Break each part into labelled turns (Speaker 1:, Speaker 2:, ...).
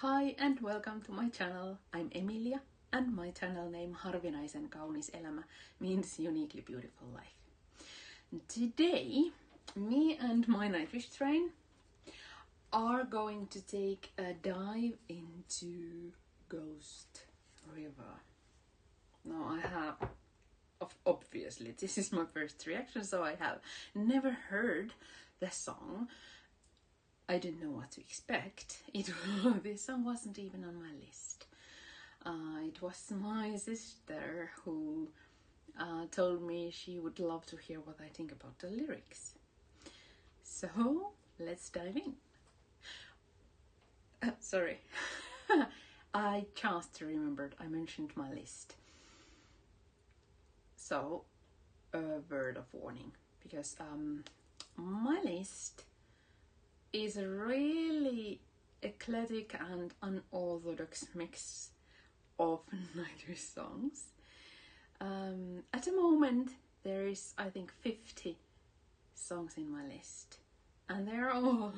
Speaker 1: Hi and welcome to my channel. I'm Emilia and my channel name Harvinaisen kaunis elämä means uniquely beautiful life. Today, me and my Nightwish train are going to take a dive into Ghost River. Now I have, obviously this is my first reaction, so I have never heard the song. I didn't know what to expect. This song wasn't even on my list. It was my sister who told me she would love to hear what I think about the lyrics. So, let's dive in. Sorry. I just remembered I mentioned my list. So, a word of warning. Because my list is a really eclectic and unorthodox mix of Nightwish songs. At the moment, there is, I think, 50 songs in my list. And they're all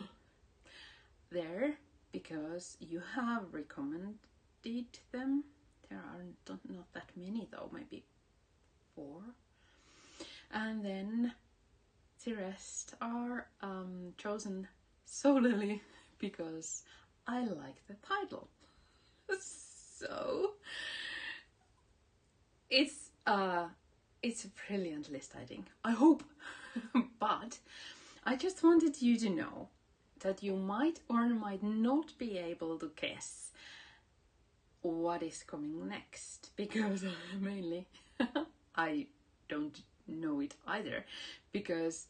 Speaker 1: there because you have recommended them. There are not that many though, maybe 4. And then the rest are chosen solely because I like the title. So it's a brilliant list, I think. I hope. But I just wanted you to know that you might or might not be able to guess what is coming next, because mainly I don't know it either, because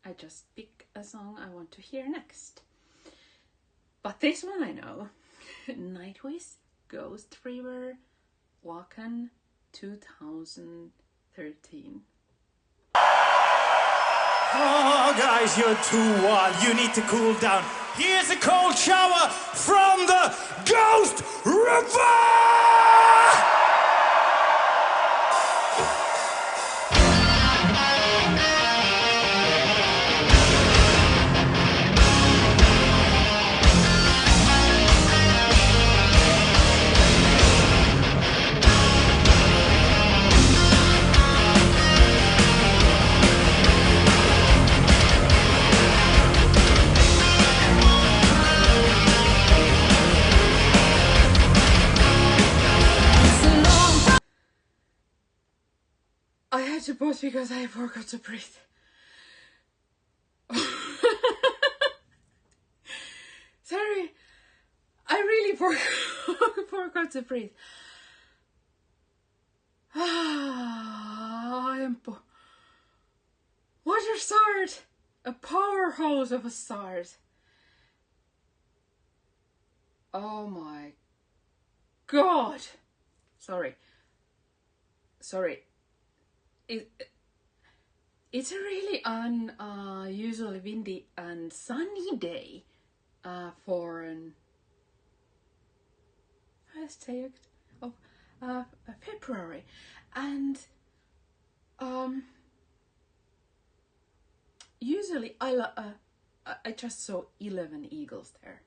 Speaker 1: I just pick a song I want to hear next. But this one I know. Nightwish GHOST RIVER, Wacken 2013.
Speaker 2: Oh guys, you're too wild. You need to cool down. Here's a cold shower from the Ghost River!
Speaker 1: I had to pause because I forgot to breathe. Sorry, I really forgot to breathe. What a start! A powerhouse of a start. Oh my god! Sorry. It's a really unusually windy and sunny day for an first day of February, and usually I just saw 11 eagles there.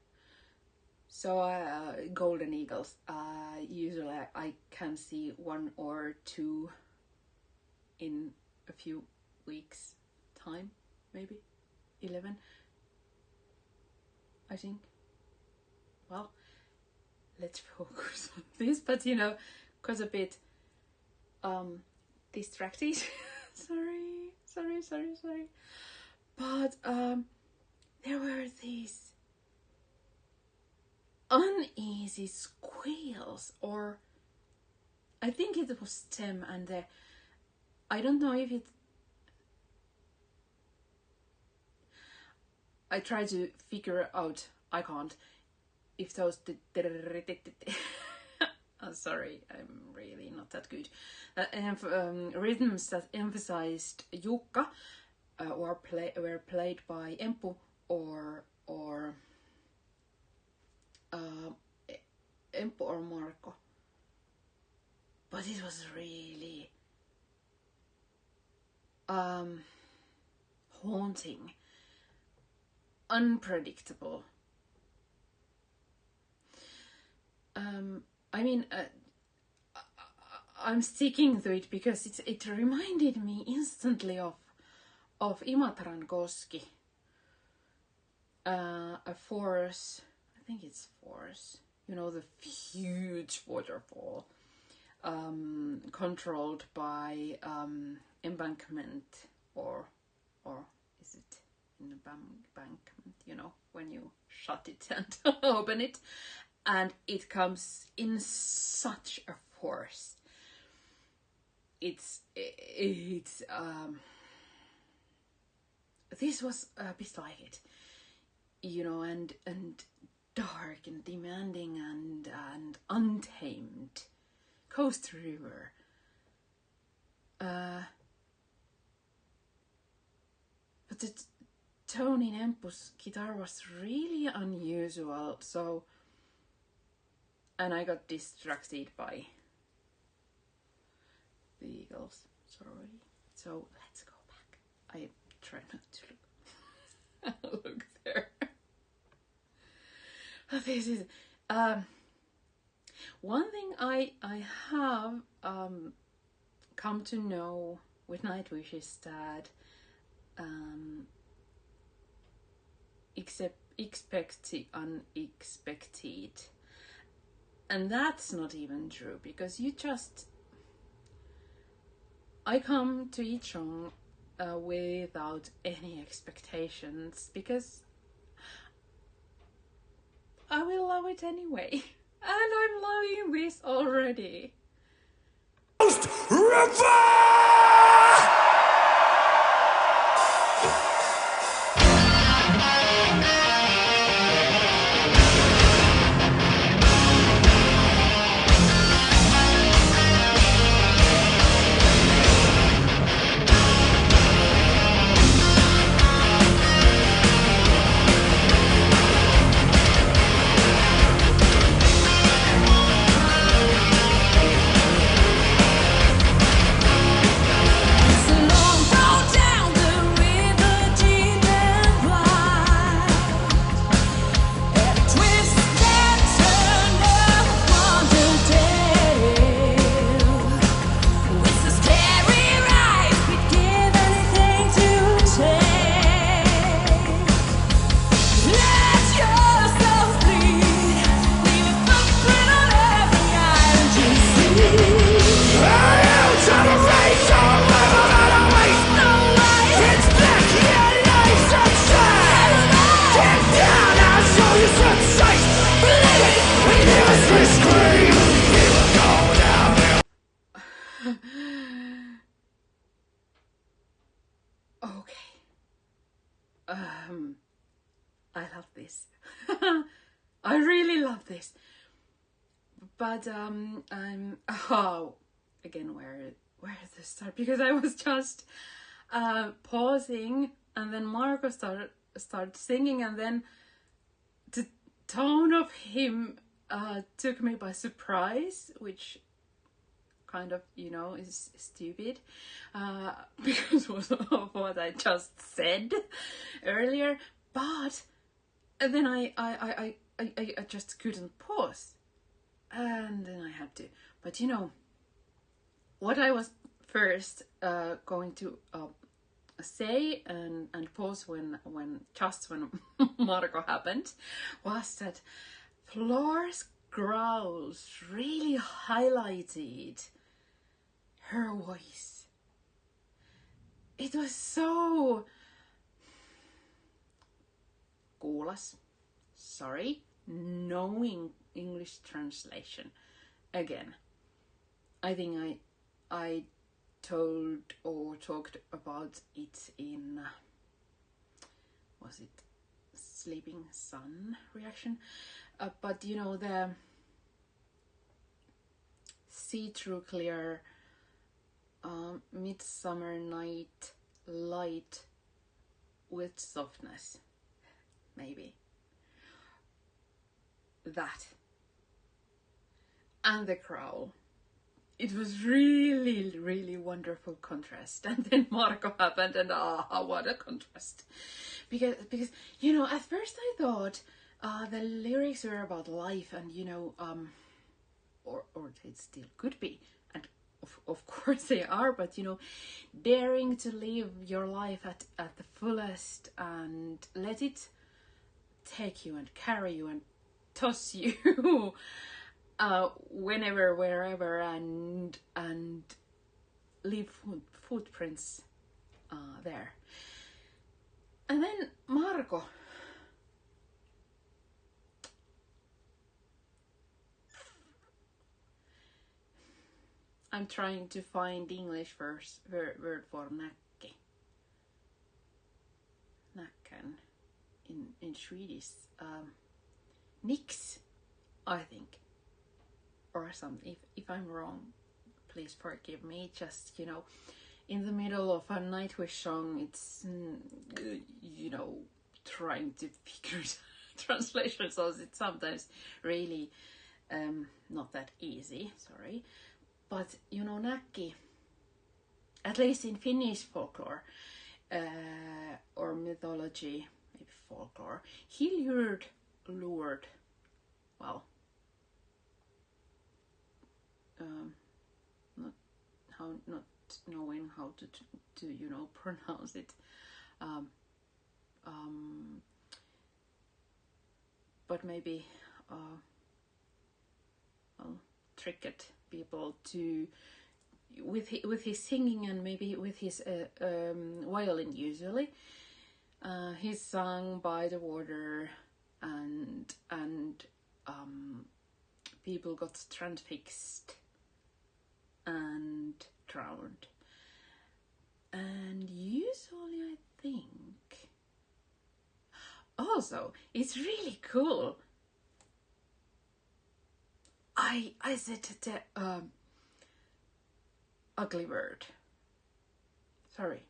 Speaker 1: So golden eagles. Usually I can see 1 or 2 in a few weeks time, maybe 11, I think. Well, let's focus on this, but got a bit distracted. sorry, but there were these uneasy squeals, or I think it was them, and I don't know if it. I try to figure out. I can't. If those. Oh, sorry, I'm really not that good. Rhythms that emphasized Jukka were played by Empu or Marco. But it was really haunting, unpredictable. I mean, I'm sticking to it because it reminded me instantly of Imatran Koski, a force. I think it's force. You know, the huge waterfall, controlled by embankment, or is it an embankment? You know, when you shut it and open it, and it comes in such a force. It's this was a bit like it, you know, and dark and demanding and untamed. Ghost River. But the tone in Empu's guitar was really unusual, so, and I got distracted by the Eagles, sorry. So let's go back. I try not to look there. This is one thing I have come to know with Nightwish is that expect the unexpected, and that's not even true, because I come to each song without any expectations, because I will love it anyway. And I'm loving this already.
Speaker 2: Ghost River!
Speaker 1: I love this. I really love this. But I'm again, where to start? Because I was just pausing, and then Marco started singing, and then the tone of him took me by surprise, which kind of, you know, is stupid because of what I just said earlier. But then I just couldn't pause, and then I had to. But you know, what I was first going to say and pause when Marco happened was that Floor's growls really highlighted her voice. It was so kuulas. Sorry, knowing English translation. Again, I think I told or talked about it in was it Sleeping Sun reaction, but you know, the see-through clear midsummer night light with softness, maybe that, and the growl. It was really, really wonderful contrast. And then Marco happened, and what a contrast. Because you know, at first I thought the lyrics were about life and, you know, or they still could be, and of course they are, but you know, daring to live your life at the fullest and let it take you and carry you and toss you whenever, wherever, and leave footprints there. And then Marko. I'm trying to find English word for nacke. Nacken in Swedish. Nix, I think. Or something. If I'm wrong, please forgive me. Just, you know, in the middle of a Nightwish song, it's, you know, trying to figure translation, so it's sometimes really not that easy, sorry. But, you know, Nakki, at least in Finnish folklore, or mythology, maybe folklore, he lured, well, not knowing how to you know, pronounce it, but maybe tricked people to with his singing, and maybe with his violin usually. He sung by the water, and people got transfixed and drowned. And usually I think also it's really cool. I said the ugly word. Sorry,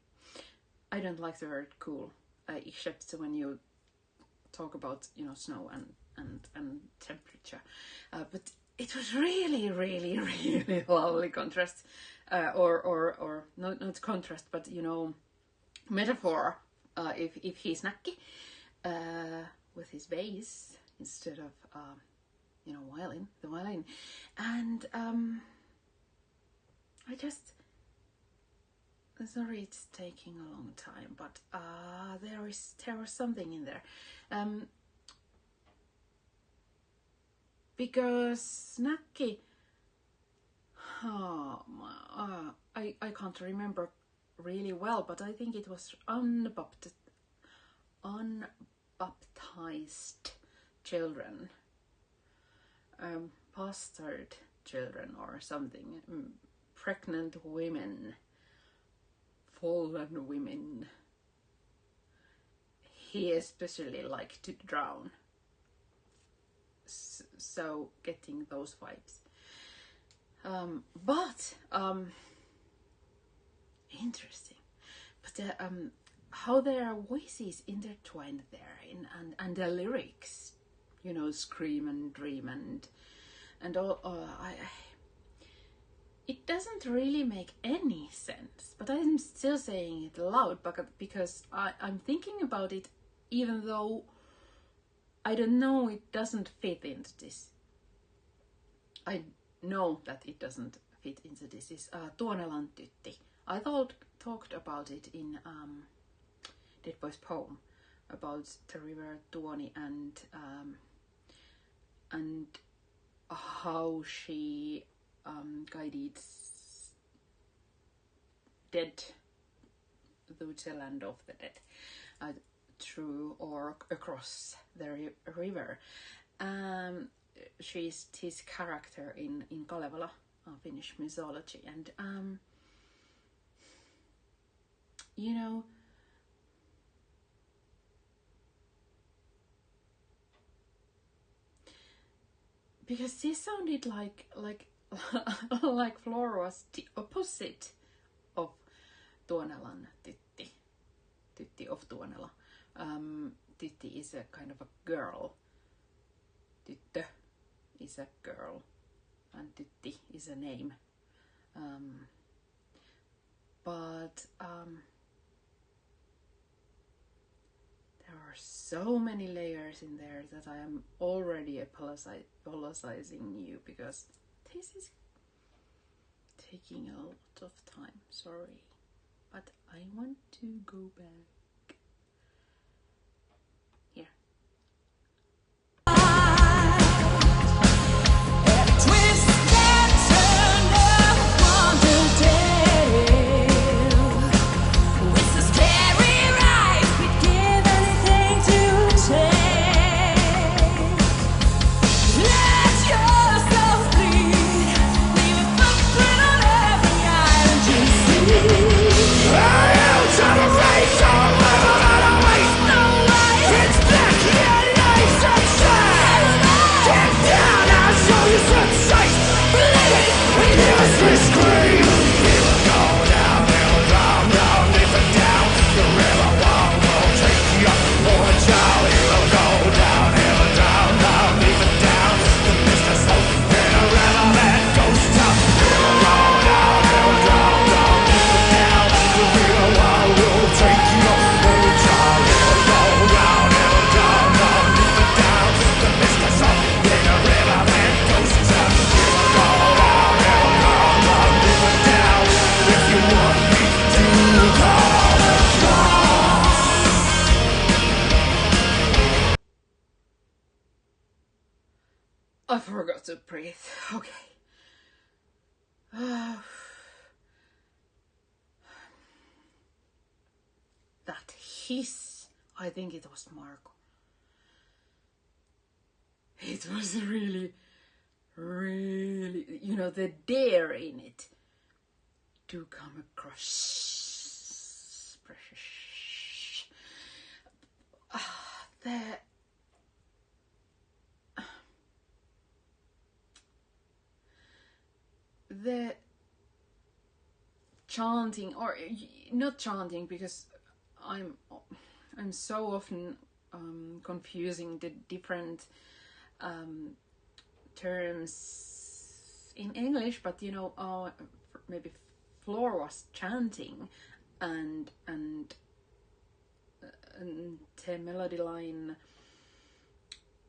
Speaker 1: I don't like the word cool, except when you talk about, you know, snow and temperature. But it was really, really, really lovely contrast, or not contrast, but you know, metaphor. If he's Nakki, with his bass instead of you know, the violin, and I just, sorry it's taking a long time, but there was something in there, because Nakki, I can't remember really well, but I think it was unbaptized children, bastard children or something, pregnant women, fallen women. He especially liked to drown. So getting those vibes. But interesting. But how their voices intertwined there, and the lyrics, you know, scream and dream and all. It doesn't really make any sense, but I'm still saying it aloud because I'm thinking about it, even though I don't know, it doesn't fit into this. I know that it doesn't fit into this. Is Tuonelan tytti. I talked about it in Dead Boy's poem about the river Tuoni and how she guided dead through the land of the dead, through or across the river. She's his character in Kalevala, Finnish mythology, and you know, because this sounded like like Flora was the opposite of Tuonelan tytti of Tuonela. Tytti is a kind of a girl. Tyttö is a girl, and tytti is a name. But there are so many layers in there that I am already apologizing you, because this is taking a lot of time, sorry. But I want to go back. Here. I forgot to breathe. Okay. That hiss, I think it was Marco. It was really, you know, the dare in it to come across. The chanting, or not chanting, because I'm so often confusing the different terms in English, but you know, maybe Folklore was chanting, and the melody line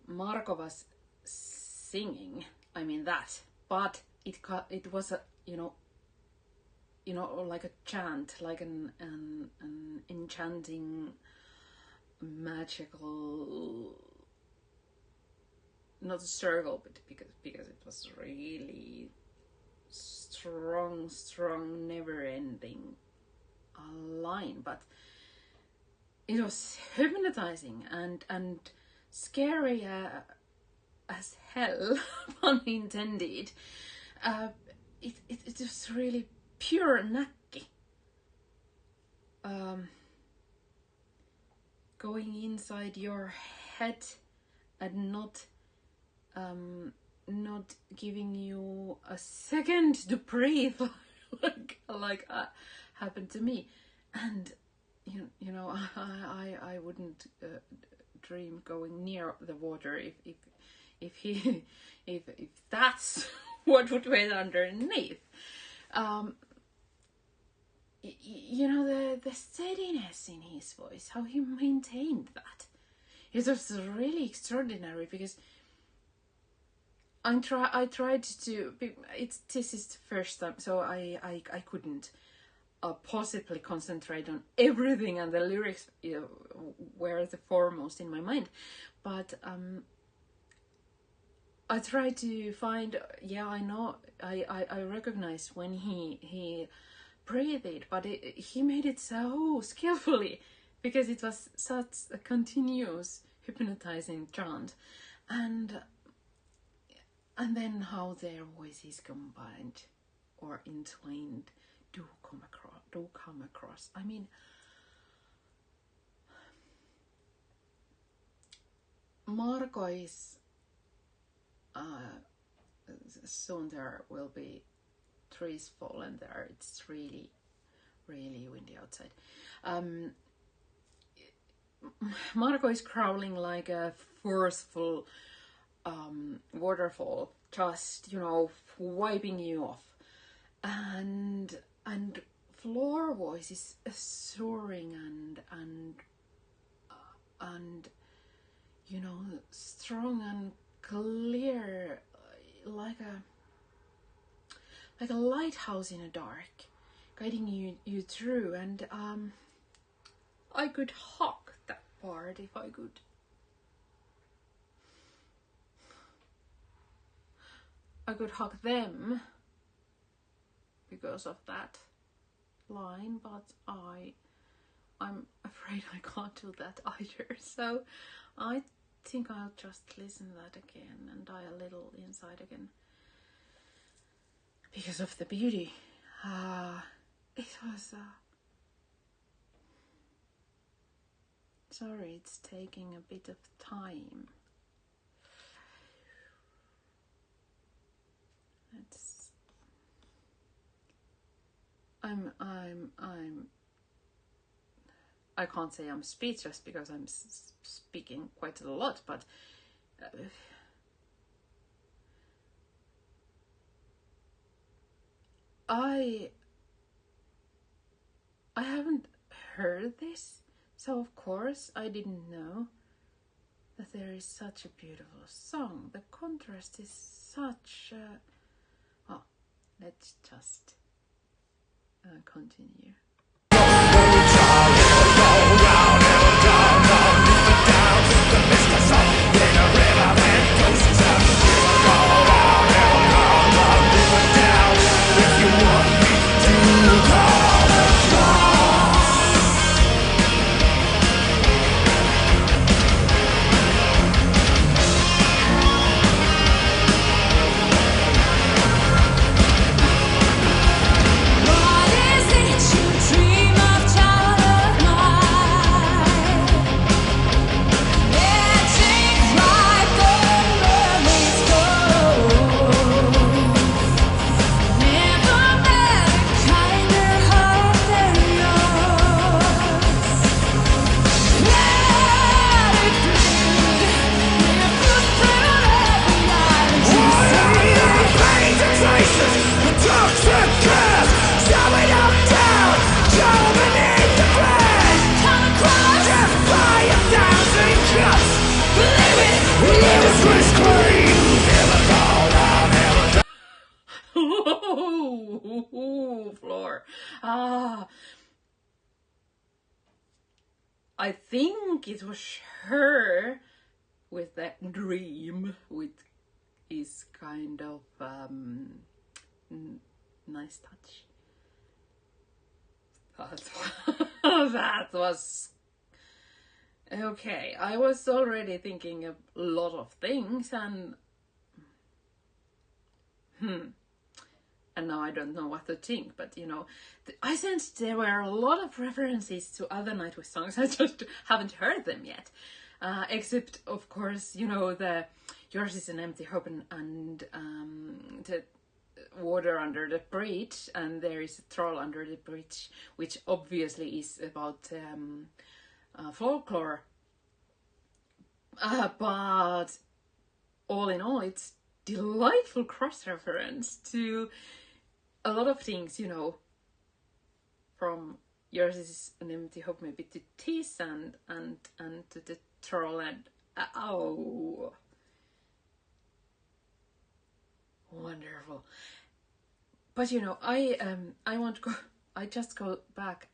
Speaker 1: Marco was singing. I mean that, but it was a you know like a chant, like an enchanting, magical, not a circle, but because it was really strong, never-ending line, but it was hypnotizing and scary as hell, pun intended. It was really pure nacky. Going inside your head and not giving you a second to breathe, like happened to me. And you know, I wouldn't dream going near the water if that's what would wait underneath. You know, the steadiness in his voice, how he maintained that, it was really extraordinary. Because I tried to. This is the first time, so I couldn't possibly concentrate on everything, and the lyrics, you know, were the foremost in my mind. But I tried to find. Yeah, I know. I recognize when he breathed, but he made it so skillfully, because it was such a continuous hypnotizing chant, and then how their voices combined or entwined do come across. I mean, Marco is soon there will be trees fallen there. It's really windy outside. Marco is growling like a forceful waterfall, just, you know, wiping you off. And floor voice is soaring and you know, strong and clear, like a like a lighthouse in the dark, guiding you through. And I could hug that part if I could. I could hug them because of that line, but I'm afraid I can't do that either. So I think I'll just listen to that again and die a little inside again because of the beauty. It was sorry, it's taking a bit of time. I can't say I'm speechless because I'm speaking quite a lot, but I haven't heard this, so of course I didn't know that there is such a beautiful song. The contrast is such well, let's just continue. Floor. I think it was her with that dream, with his kind of nice touch. That was okay. I was already thinking a lot of things, and now I don't know what to think, but you know, I sensed there were a lot of references to other Nightwish songs. I just haven't heard them yet. Except, of course, you know, the Yours is an Empty Hope and the Water Under the Bridge, and There is a Troll Under the Bridge, which obviously is about folklore. But all in all, it's delightful cross-reference to a lot of things, you know, from Yours is an Empty Hope maybe to Tease and to the Troll and oh, wonderful. But you know, I want to go. I just go back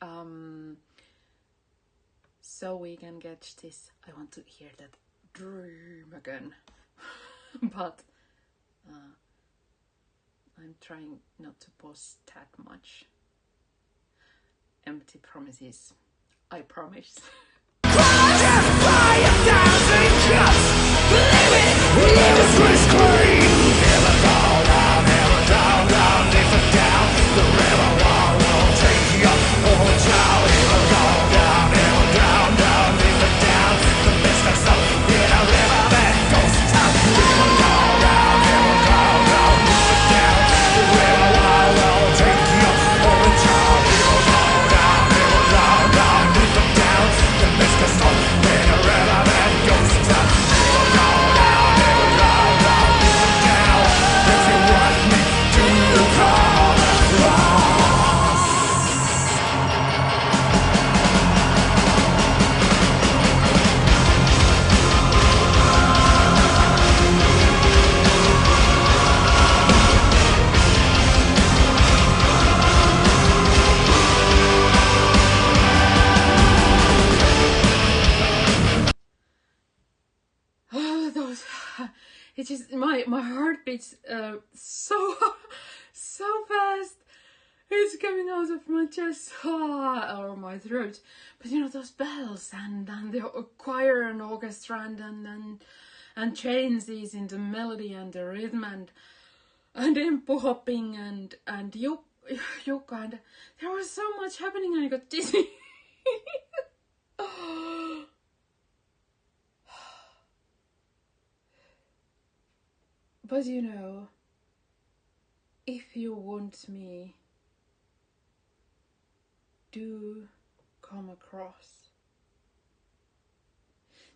Speaker 1: so we can get this. I want to hear that dream again, but I'm trying not to post that much. Empty promises. I promise.
Speaker 2: Down,
Speaker 1: my heart beats so fast. It's coming out of my chest or my throat. But you know, those bells and the choir and orchestra and changes in the melody and the rhythm and tempo hopping and yoga, and there was so much happening and I got dizzy. But you know, if you want me, do come across.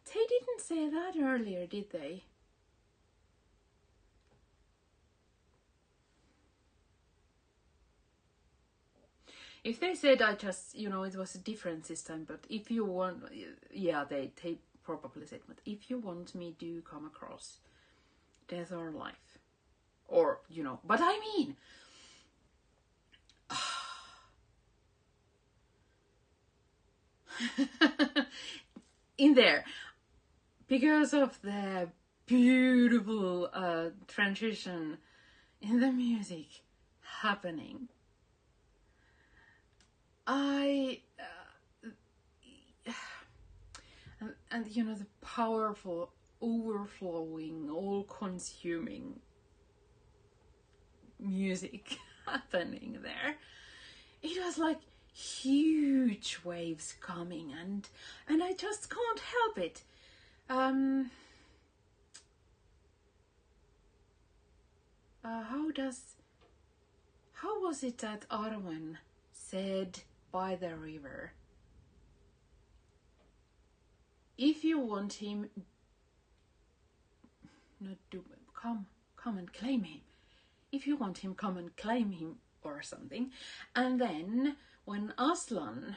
Speaker 1: They didn't say that earlier, did they? If they said, I just, you know, it was a difference this time, but if you want, yeah, they probably said, but if you want me, do come across death or life. Or, you know, but I mean, in there, because of the beautiful transition in the music happening, and you know, the powerful, overflowing, all-consuming music happening there, it was like huge waves coming, and I just can't help it. How was it that Arwen said by the river, if you want him, come and claim him. If you want him, come and claim him, or something. And then when Aslan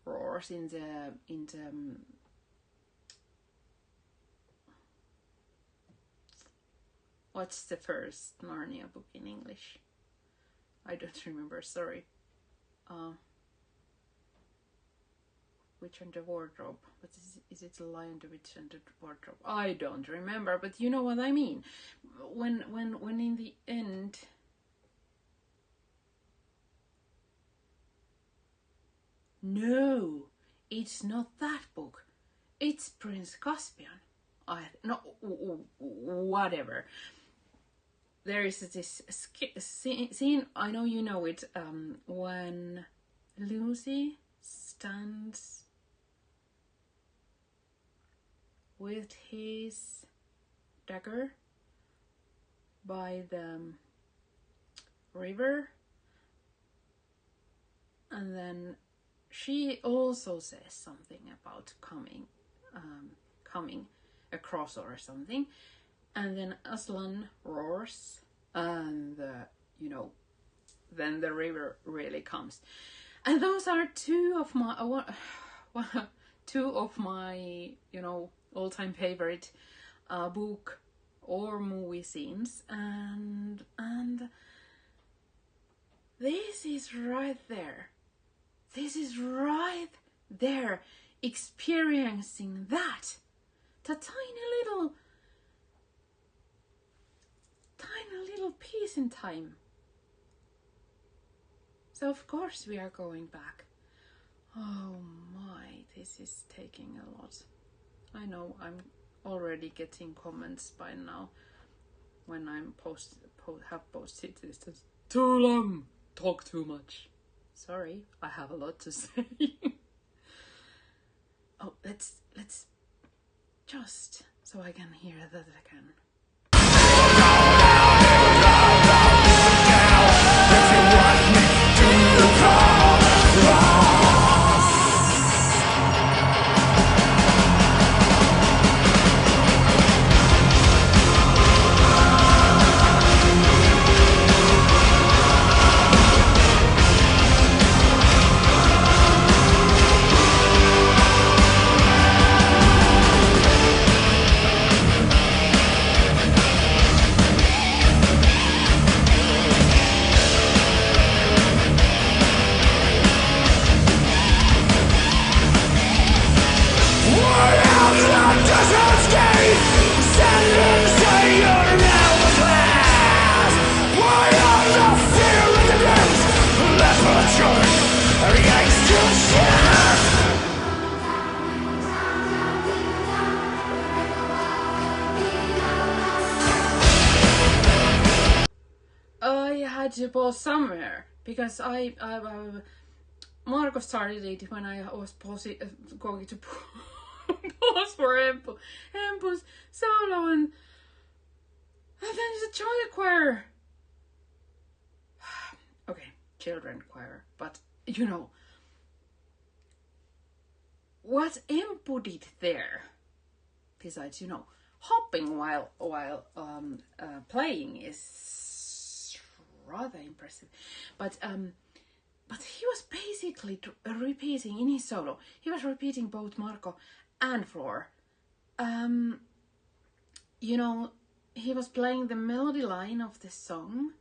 Speaker 1: roars in the what's the first Narnia book in English? I don't remember, sorry. Witch and the Wardrobe. But is it The Lion, the Witch and the Wardrobe? I don't remember, but you know what I mean. When in the end, no, it's not that book. It's Prince Caspian. Whatever. There is this scene, I know you know it, when Lucy stands with his dagger by the river, and then she also says something about coming across or something, and then Aslan roars, and you know, then the river really comes. And those are two of my you know, all-time favorite book or movie scenes, and this is right there. This is right there, experiencing that tiny little piece in time. So of course we are going back. Oh my, this is taking a lot. I know I'm already getting comments by now when I'm have posted this. Too long, talk too much. Sorry, I have a lot to say. Oh, let's just so I can hear that again. had to pause somewhere because Marco started it when I was going to pause for Empu's solo, and then there's a child choir. Okay, children choir, but you know what Empu did there, besides hopping while playing, is rather impressive. But he was basically repeating in his solo. He was repeating both Marco and Floor. He was playing the melody line of the song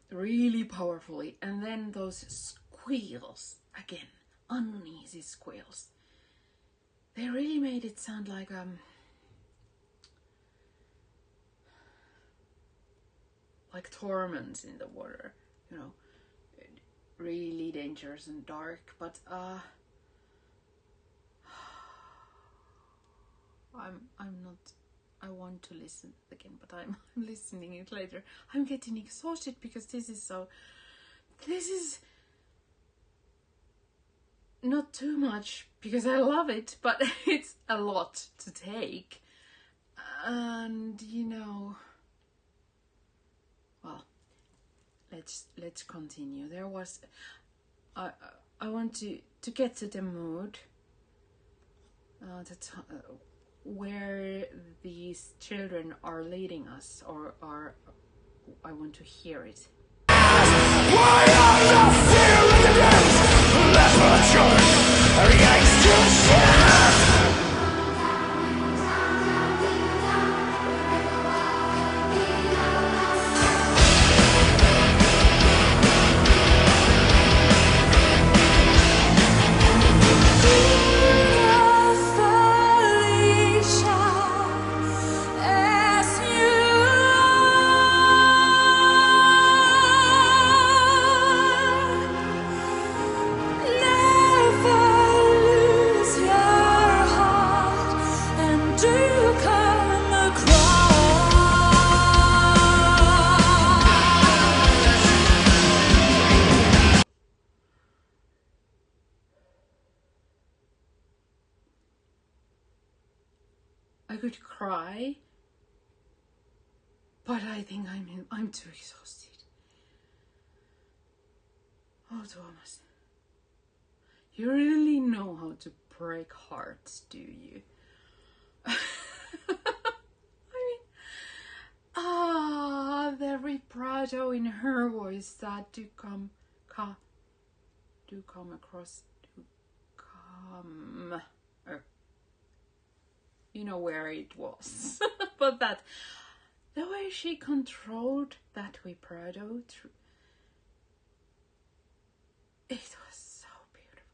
Speaker 1: really powerfully, and then those squeals again, uneasy squeals. They really made it sound like torments in the water, really dangerous and dark. But I'm not. I want to listen again, but I'm listening it later. I'm getting exhausted because this is not too much because I love it, but it's a lot to take. And well, let's continue. There was I want to get to the mood where these children are leading us, or I want to hear it. Why are you feeling the dance? That's what you're against yourself. I could cry, but I think I'm too exhausted. Oh, Thomas, you really know how to break hearts, do you? The vibrato in her voice that to come across. You know where it was. But that, the way she controlled that vibrato, it was so beautiful.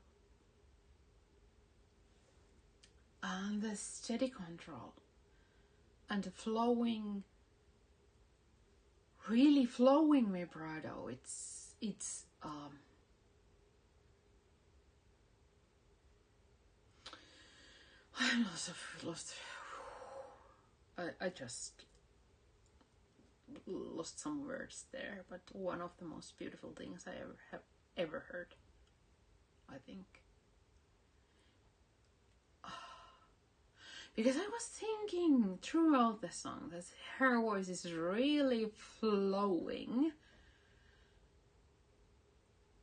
Speaker 1: And the steady control and the really flowing vibrato, it's I'm lost. I just lost some words there, but one of the most beautiful things I have ever heard, I think. Because I was thinking throughout the song that her voice is really flowing,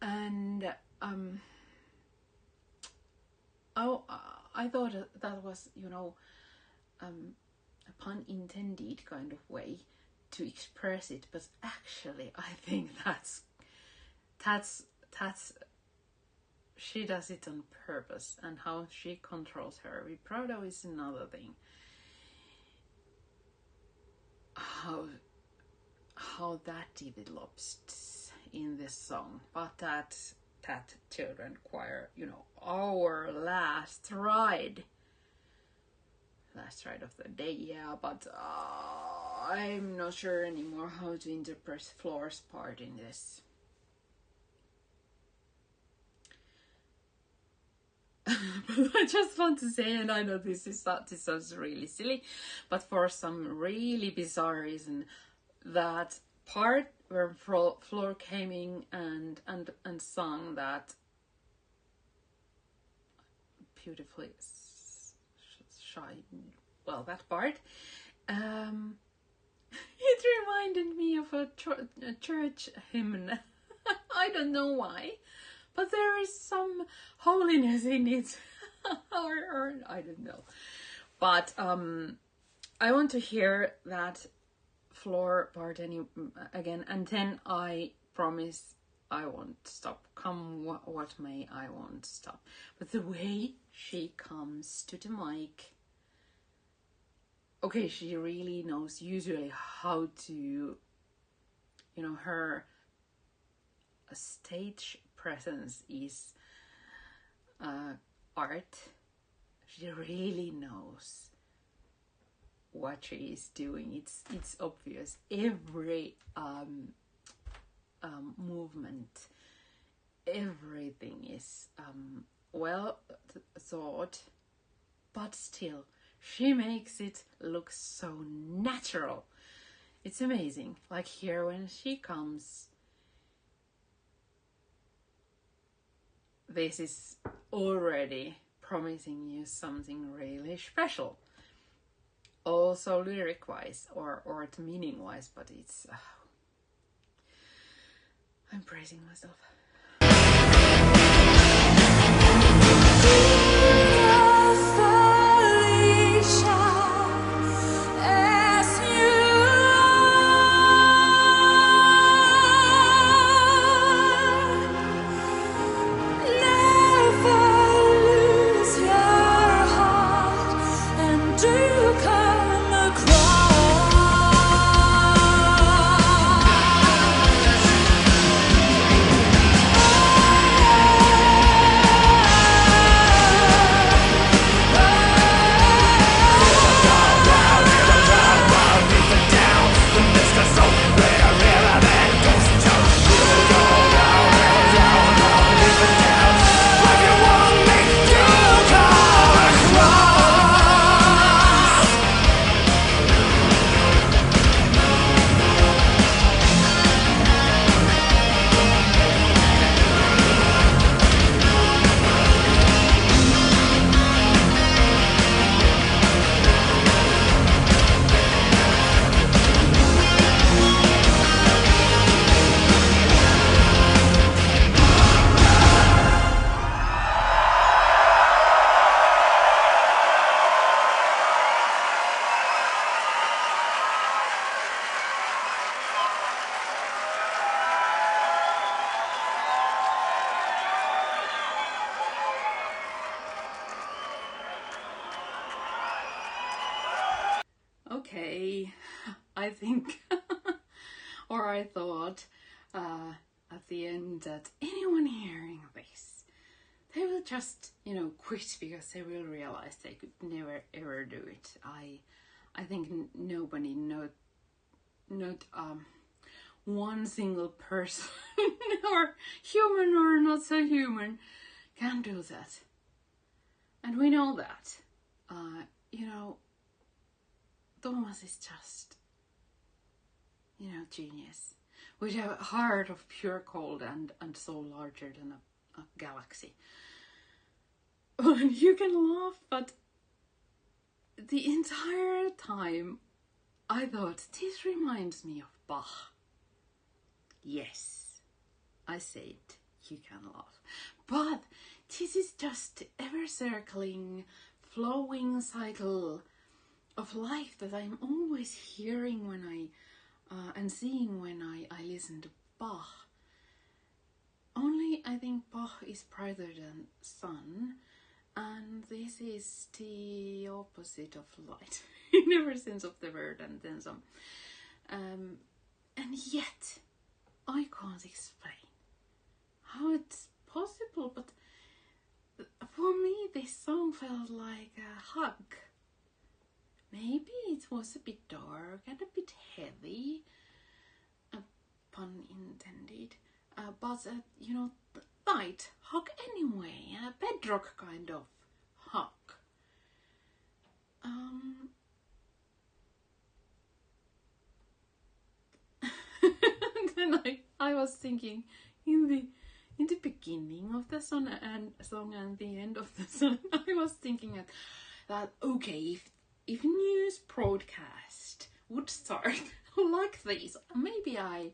Speaker 1: and I thought that was, a pun intended kind of way to express it, but actually I think that's she does it on purpose, and how she controls her vibrato is another thing. How that develops in this song, but that children choir, our last ride of the day, yeah, but I'm not sure anymore how to interpret Floor's part in this. But I just want to say, and I know this sounds really silly, but for some really bizarre reason, that part where Folklore came in and sung that beautifully shy, well, that part, it reminded me of a church hymn. I don't know why, but there is some holiness in it. or I don't know. But I want to hear that floor part again, and then I promise I won't stop. Come what may, I won't stop. But the way she comes to the mic, okay, she really knows usually how to, you know, her stage presence is art. She really knows what she is doing. It's obvious. Every movement, everything is well thought, but still she makes it look so natural. It's amazing. Like here when she comes, this is already promising you something really special. Also lyric-wise or meaning-wise, but it's... I'm praising myself. Okay, I think, or I thought at the end that anyone hearing this, they will just, you know, quit because they will realize they could never ever do it. I think nobody, not one single person or human or not so human can do that. And we know that, you know, Thomas is just, you know, genius. With a heart of pure gold and soul larger than a galaxy. And you can laugh, but the entire time I thought, this reminds me of Bach. Yes, I said you can laugh. But this is just ever circling, flowing cycle of life that I'm always hearing when and seeing when I listen to Bach. Only I think Bach is brighter than sun, and this is the opposite of light in every sense of the word, and then some. And yet I can't explain how it's possible, but for me this song felt like a hug. Maybe it was a bit dark and a bit heavy, pun intended, but you know, light hug anyway, a bedrock kind of hug. then I was thinking in the beginning of the song and the end of the song, I was thinking that okay, if news broadcast would start like this, maybe I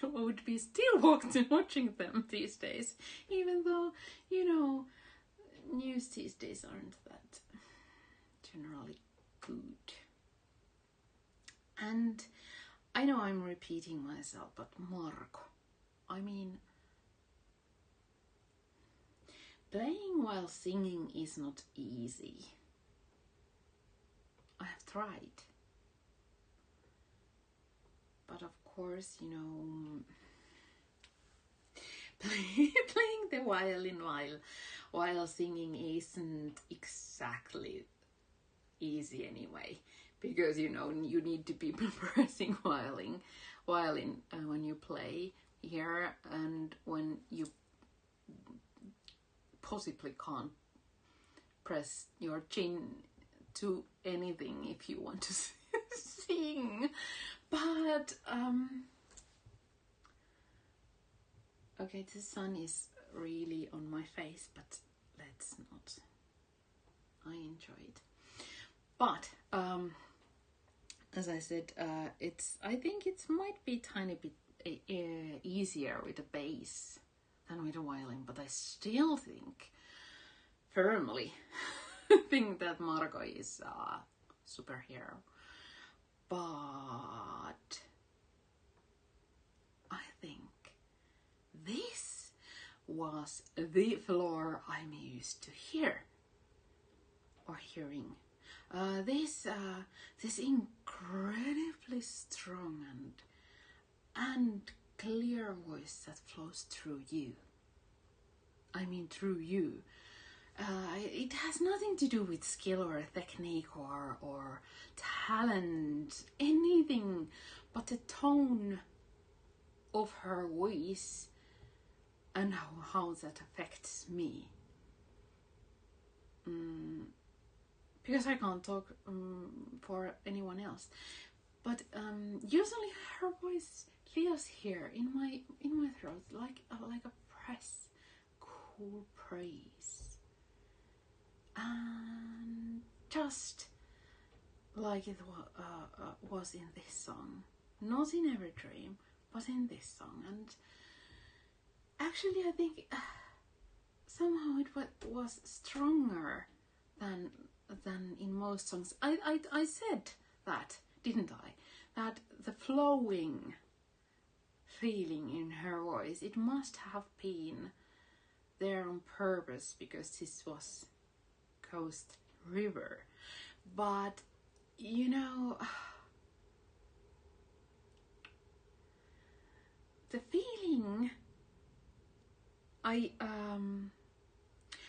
Speaker 1: would be still watching them these days, even though, you know, news these days aren't that generally good. And I know I'm repeating myself, but Marko, I mean, playing while singing is not easy. I have tried. But of course, you know, playing the violin while singing isn't exactly easy anyway, because you know you need to be pressing violin when you play here, and when you possibly can't press your chin to anything if you want to sing. But okay, the sun is really on my face, but let's not. I enjoy it. But as I said, I think it might be tiny bit easier with a bass than with a violin, but I still think firmly think that Marko is a superhero. But I think this was the floor I'm used to hearing. This incredibly strong and clear voice that flows through you. I mean through you. It has nothing to do with skill or technique or talent, anything, but the tone of her voice and how that affects me. Because I can't talk for anyone else, but usually her voice feels here in my throat like a cool praise, and just like it was in this song, not in every dream, but in this song. And actually, I think somehow it was stronger than in most songs. I said that, didn't I? That the flowing feeling in her voice, it must have been there on purpose, because this was Ghost River. But you know, the feeling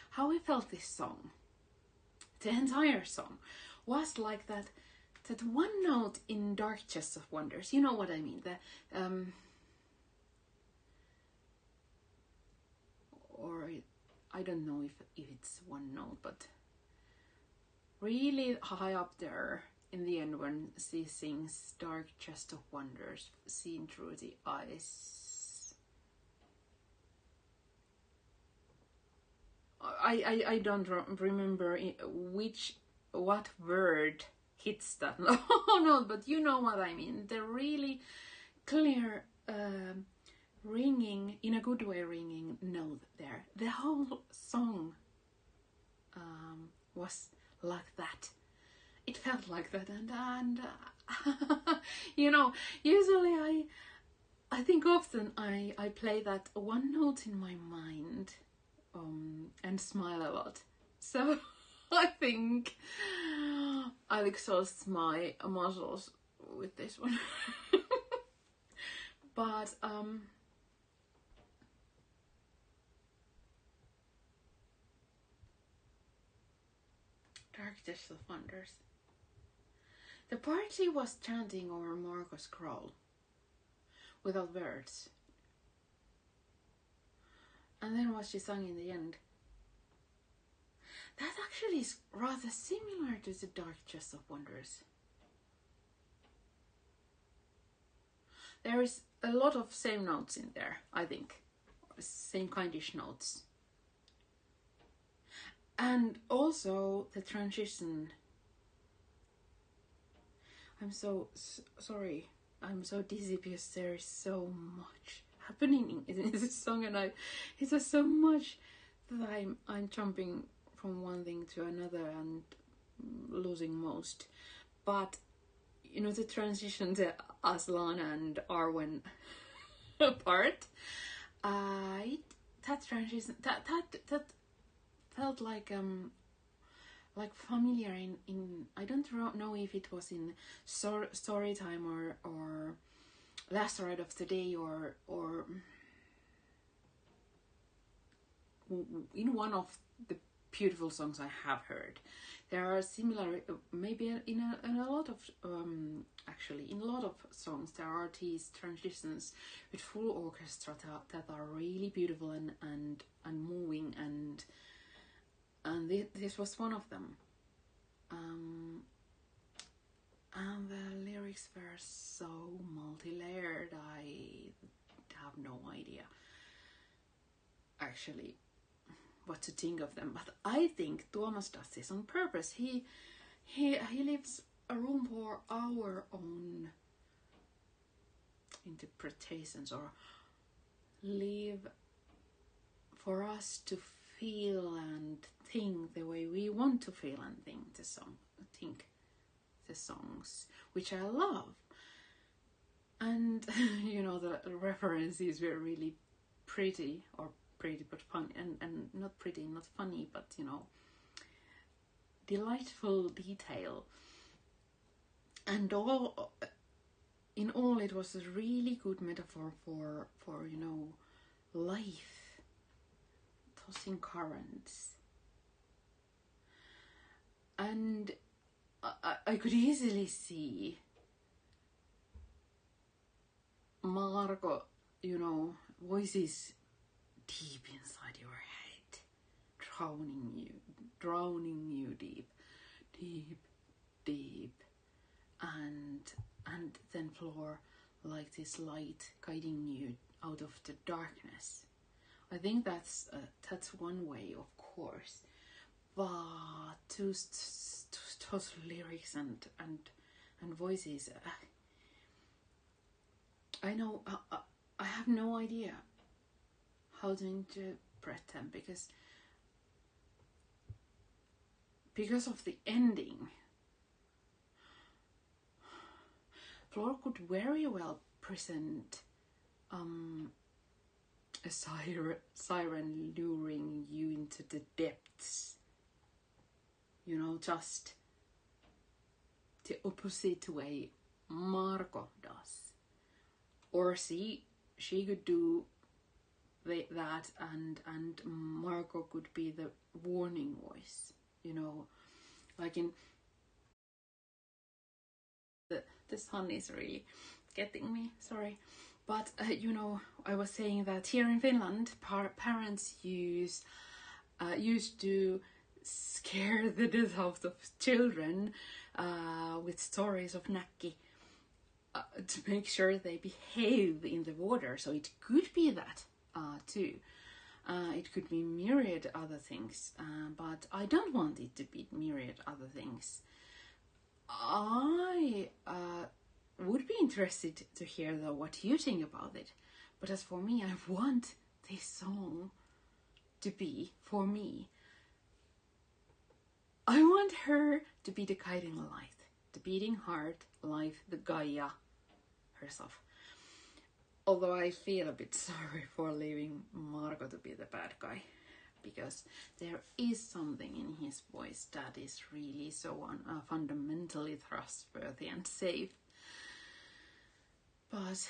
Speaker 1: how I felt this song, the entire song, was like that one note in Dark Chest of Wonders. You know what I mean? I don't know if it's one note, but really high up there in the end when she sings Dark Chest of Wonders, seen through the eyes. I don't remember what word hits that note, but you know what I mean. The really clear ringing, in a good way ringing note there. The whole song was like that. It felt like that, and you know, usually I think often I play that one note in my mind and smile a lot. So I think I'll exhaust my muscles with this one. But Dark Chest of Wonders. The party was chanting over Marko's scroll without words. And then what she sang in the end, that actually is rather similar to the Dark Chest of Wonders. there is a lot of same notes in there, I think. Same kindish notes. And also the transition. I'm so sorry. I'm so dizzy because there is so much happening in this song, and it's just so much that I'm jumping from one thing to another and losing most. But you know, the transition to Aslan and Arwen part, that transition that felt like familiar in I don't know if it was in story time or last ride of the day or in one of the beautiful songs I have heard. There are similar, maybe in a lot of actually in a lot of songs there are these transitions with full orchestra that are really beautiful and moving, and this was one of them. And the lyrics were so multi-layered. I have no idea actually what to think of them, but I think Thomas does this on purpose. He leaves a room for our own interpretations, or leave for us to feel and think the way we want to feel and think the songs, which I love. And you know, the references were really pretty but fun, and not pretty, not funny, but you know, delightful detail. And all in all, it was a really good metaphor for you know, life, tossing currents. And I could easily see Marco, you know, voices deep inside your head, drowning you deep, and then Floor like this light guiding you out of the darkness. I think that's one way, of course, but those lyrics and voices, I know I have no idea how to interpret them because of the ending. Floor could very well present a siren luring you into the depths, you know, just the opposite way Marco does. Or she could do that, and Marco could be the warning voice, you know, like in the sun is really getting me, sorry. But you know, I was saying that here in Finland, parents used to scare the death out of children with stories of Nakki to make sure they behave in the water. So it could be that too. It could be myriad other things, but I don't want it to be myriad other things. I would be interested to hear though what you think about it. But as for me, I want this song to be, for me, I want her to be the guiding light, the beating heart, life, the Gaia herself. Although I feel a bit sorry for leaving Marco to be the bad guy, because there is something in his voice that is really so fundamentally trustworthy and safe. But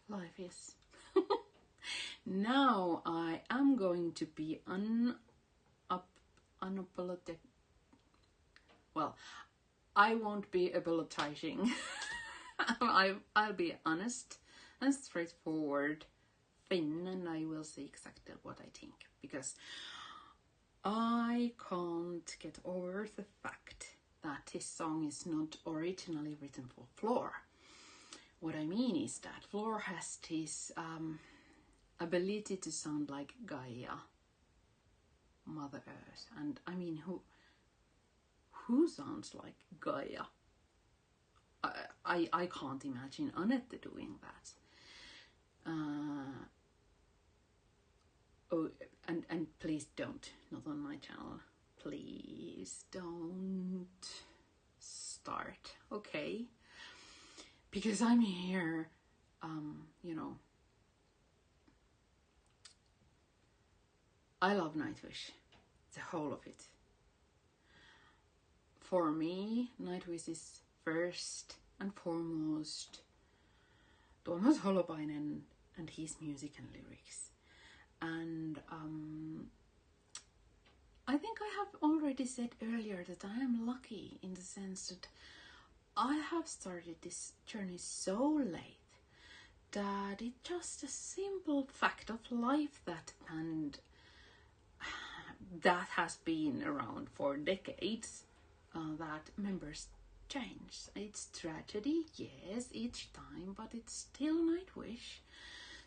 Speaker 1: life is. Now I am going to be unapologetic. Well, I won't be apologizing. I'll be honest and straightforward Finn, and I will say exactly what I think, because I can't get over the fact that this song is not originally written for Floor. what I mean is that Folklore has this ability to sound like Gaia, Mother Earth, and I mean, who sounds like Gaia? I can't imagine Annette doing that. Oh, and please don't, not on my channel. Please don't start, okay? Because I'm here, you know, I love Nightwish, the whole of it. For me, Nightwish is first and foremost Tuomas Holopainen and his music and lyrics. And I think I have already said earlier that I am lucky in the sense that I have started this journey so late that it's just a simple fact of life that band that has been around for decades, that members change. It's tragedy, yes, each time, but it's still Nightwish.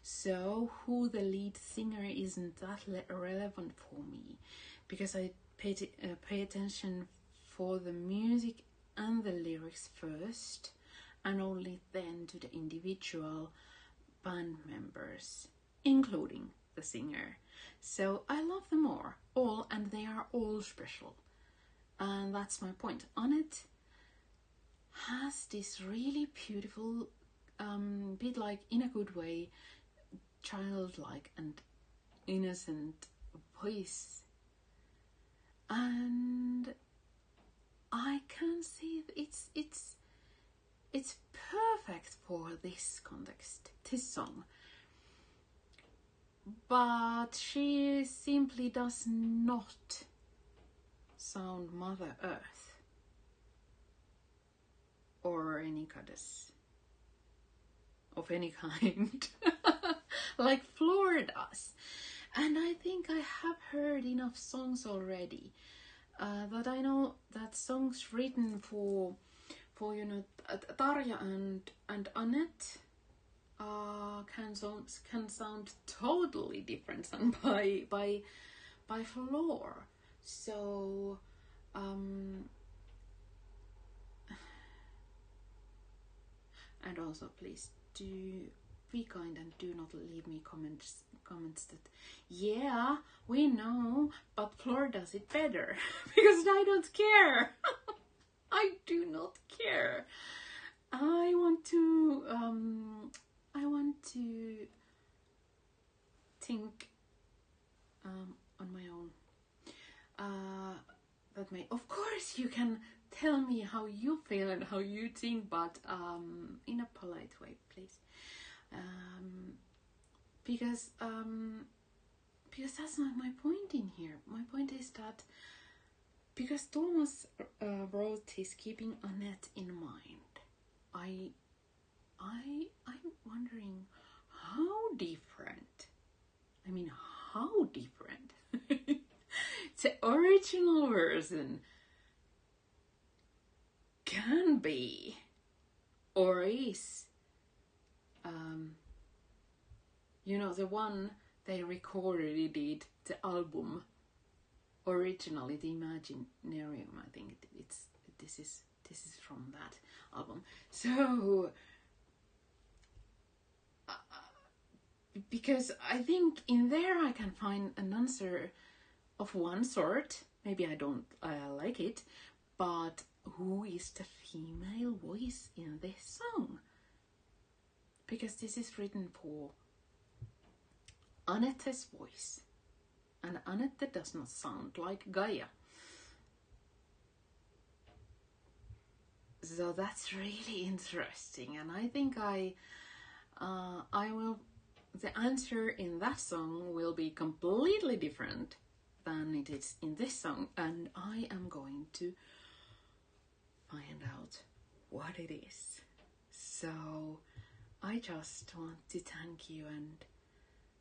Speaker 1: So who the lead singer isn't that relevant for me, because I pay attention for the music and the lyrics first, and only then to the individual band members, including the singer. So I love them all, and they are all special. And that's my point. Annette has this really beautiful, bit like, in a good way, childlike and innocent voice. And I can see it's perfect for this context, this song. But she simply does not sound Mother Earth or any goddess of any kind like Folklore does. And I think I have heard enough songs already that I know that songs written for you know, Tarja and Annette can sound totally different than by Folklore. So and also please do be kind and do not leave me comments that yeah, we know, but Folklore does it better. Because I don't care. I do not care. I want to think on my own. That may, of course, you can tell me how you feel and how you think, but in a polite way, please. Because that's not my point in here. My point is that because Thomas wrote his keeping Annette in mind, I'm wondering how different. I mean, how different the original version can be or is. You know, the one they recorded, did the album originally, the Imaginarium. I think this is from that album. So because I think in there I can find an answer of one sort. Maybe I don't like it, but who is the female voice in this song? Because this is written for Annette's voice, and Annette does not sound like Gaia. So that's really interesting, and I think I will. The answer in that song will be completely different than it is in this song, and I am going to find out what it is. So I just want to thank you,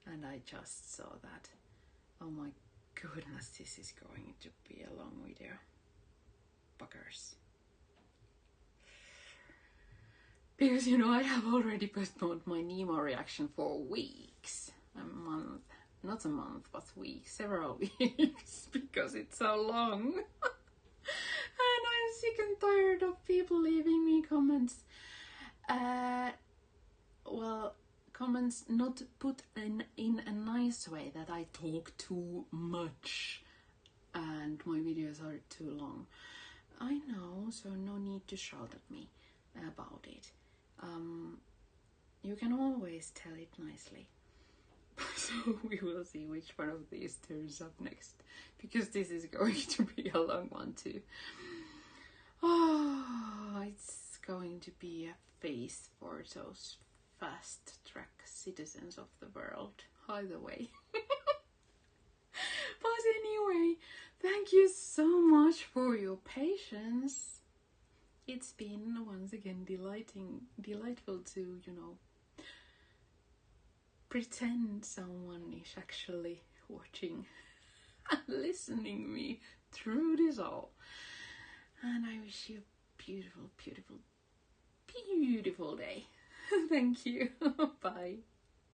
Speaker 1: and I just saw that, oh my goodness, this is going to be a long video. Buggers. Because, you know, I have already postponed my Nemo reaction for weeks. A month. Not a month, but weeks. Several weeks. Because it's so long. And I'm sick and tired of people leaving me comments. Well, comments not put in a nice way, that I talk too much and my videos are too long. I know, so no need to shout at me about it. You can always tell it nicely. So we will see which one of these turns up next, because this is going to be a long one too. Oh, it's going to be a face for those fast track citizens of the world, either way. But anyway, thank you so much for your patience. It's been once again delightful to, you know, pretend someone is actually watching and listening me through this all. And I wish you a beautiful, beautiful, beautiful day. Thank you. Bye.